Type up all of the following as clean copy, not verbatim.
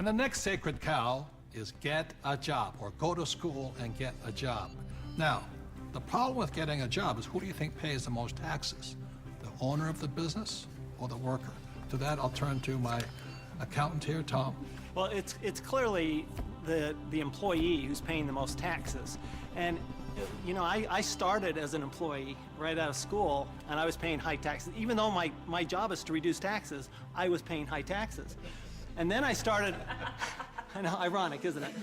And the next sacred cow is get a job, or go to school and get a job. Now, the problem with getting a job is, who do you think pays the most taxes? The owner of the business or the worker? To that, I'll turn to my accountant here, Tom. Well, it's clearly the employee who's paying the most taxes. And you know, I started as an employee right out of school, and I was paying high taxes. Even though my job is to reduce taxes, I was paying high taxes. And then I started, I know, ironic, isn't it?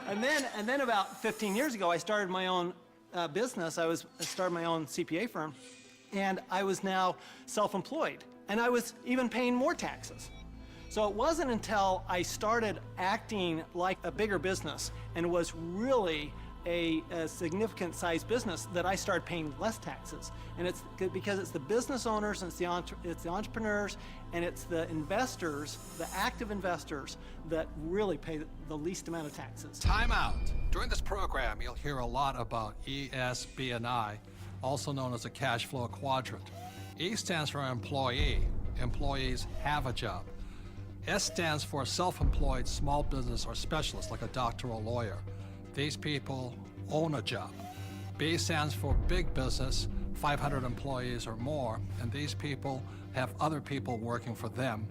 and then about 15 years ago, I started my own business. I started my own CPA firm, and I was now self-employed, and I was even paying more taxes. So it wasn't until I started acting like a bigger business and was really a significant sized business that I started paying less taxes. And it's because it's the business owners, and it's the entrepreneurs, and it's the investors, the active investors, that really pay the least amount of taxes. Time out. During this program, you'll hear a lot about ESB&I, also known as the cash flow quadrant. E stands for employee. Employees have a job. S stands for self-employed small business or specialist, like a doctor or lawyer. These people own a job. B stands for big business, 500 employees or more, and these people have other people working for them.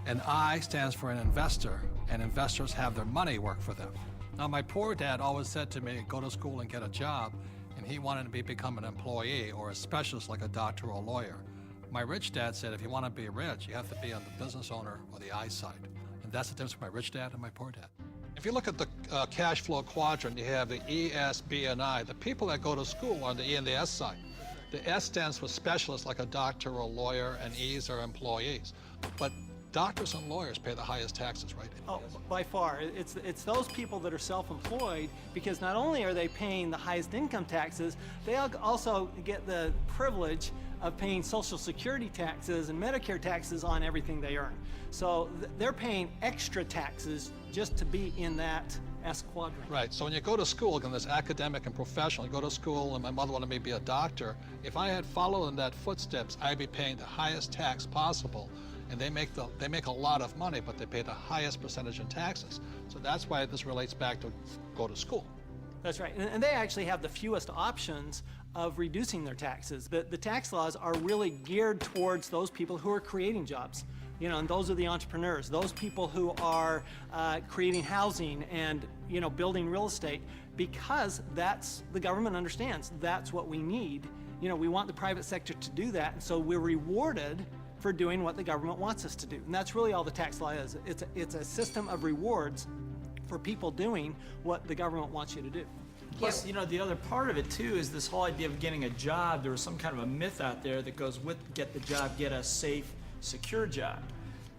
And I stands for an investor, and investors have their money work for them. Now, my poor dad always said to me, go to school and get a job, and he wanted to become an employee or a specialist like a doctor or a lawyer. My rich dad said, if you want to be rich, you have to be on the business owner or the I side. And that's the difference between my rich dad and my poor dad. If you look at the cash flow quadrant, you have the E, S, B, and I. The people that go to school are on the E and the S side. The S stands for specialists, like a doctor or a lawyer, and E's are employees. But doctors and lawyers pay the highest taxes, right? Oh, by far. It's those people that are self-employed, because not only are they paying the highest income taxes, they also get the privilege of paying Social Security taxes and Medicare taxes on everything they earn. So they're paying extra taxes just to be in that S quadrant. Right, so when you go to school, again, there's academic and professional. You go to school, and my mother wanted me to be a doctor. If I had followed in that footsteps, I'd be paying the highest tax possible. And they make a lot of money, but they pay the highest percentage in taxes. So that's why this relates back to go to school. That's right, and they actually have the fewest options of reducing their taxes. The tax laws are really geared towards those people who are creating jobs. You know, and those are the entrepreneurs, those people who are creating housing and, you know, building real estate, because that's, the government understands, that's what we need. You know, we want the private sector to do that, and so we're rewarded for doing what the government wants us to do. And that's really all the tax law is. It's a system of rewards for people doing what the government wants you to do. Plus, you know, the other part of it too is this whole idea of getting a job. There was some kind of a myth out there that goes with get the job, get a safe, secure job.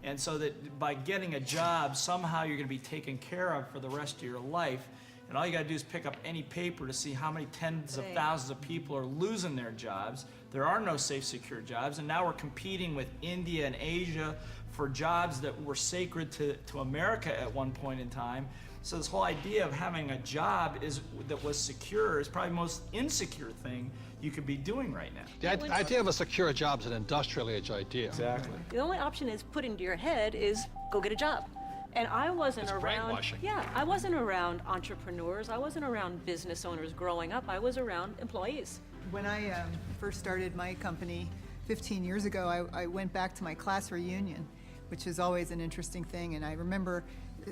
And so that by getting a job, somehow you're gonna be taken care of for the rest of your life. And all you gotta do is pick up any paper to see how many tens of thousands of people are losing their jobs. There are no safe, secure jobs, and now we're competing with India and Asia for jobs that were sacred to America at one point in time. So this whole idea of having a job that was secure is probably the most insecure thing you could be doing right now. The idea of a secure job is an industrial age idea. Exactly. The only option is put into your head is go get a job. And I wasn't It's around, brainwashing. yeah, I wasn't around entrepreneurs. I wasn't around business owners growing up. I was around employees. When I first started my company 15 years ago, I went back to my class reunion, which is always an interesting thing. And I remember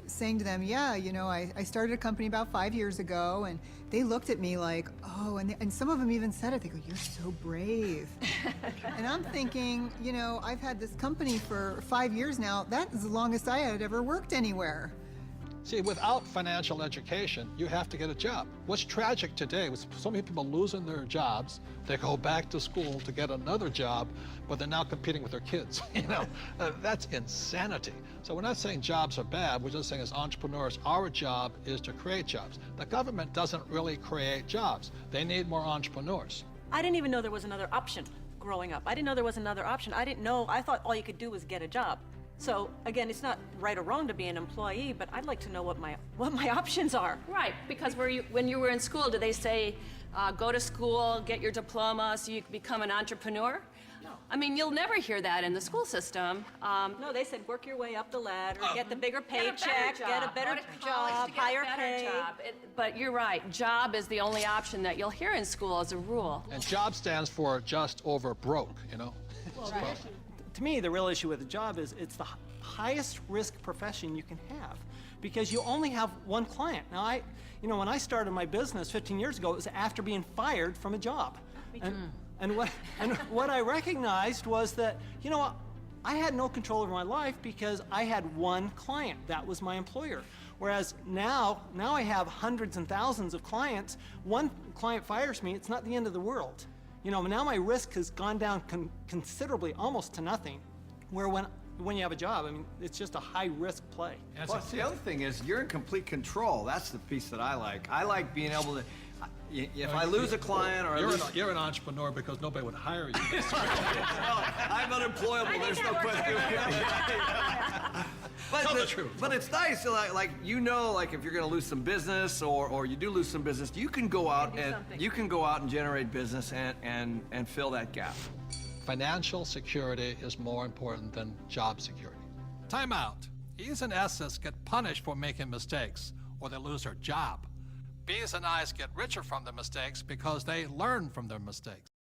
saying to them, yeah, you know, I started a company about 5 years ago, and they looked at me like, oh, and some of them even said it. They go, you're so brave. And I'm thinking, you know, I've had this company for 5 years now. That is the longest I had ever worked anywhere. See, without financial education, you have to get a job. What's tragic today is so many people losing their jobs. They go back to school to get another job, but they're now competing with their kids. You know, that's insanity. So we're not saying jobs are bad. We're just saying as entrepreneurs, our job is to create jobs. The government doesn't really create jobs. They need more entrepreneurs. I didn't even know there was another option growing up. I didn't know there was another option. I didn't know, I thought all you could do was get a job. So again, it's not right or wrong to be an employee, but I'd like to know what my options are. Right, because when you were in school, did they say, go to school, get your diploma so you can become an entrepreneur? No. I mean, you'll never hear that in the school system. No, they said work your way up the ladder, get the bigger Get a better paycheck, get a job, better go to college job, to get a higher better pay. job. But you're right, job is the only option that you'll hear in school as a rule. And job stands for just over broke, you know? To me, the real issue with the job is it's the highest risk profession you can have because you only have one client. Now, when I started my business 15 years ago, it was after being fired from a job. And what I recognized was that, I had no control over my life because I had one client. That was my employer. Whereas now I have hundreds and thousands of clients. One client fires me, it's not the end of the world. Now my risk has gone down considerably, almost to nothing. Where when you have a job, I mean, it's just a high risk play. Plus, the other thing is you're in complete control. That's the piece that I like. I like being able to, if I lose a client or I lose... You're an entrepreneur because nobody would hire you. I'm unemployable, there's no question. Tell the truth. But it's nice, like if you're going to lose some business or you do lose some business, you can go out and generate business and fill that gap. Financial security is more important than job security. Time out. E's and S's get punished for making mistakes, or they lose their job. B's and I's get richer from their mistakes because they learn from their mistakes.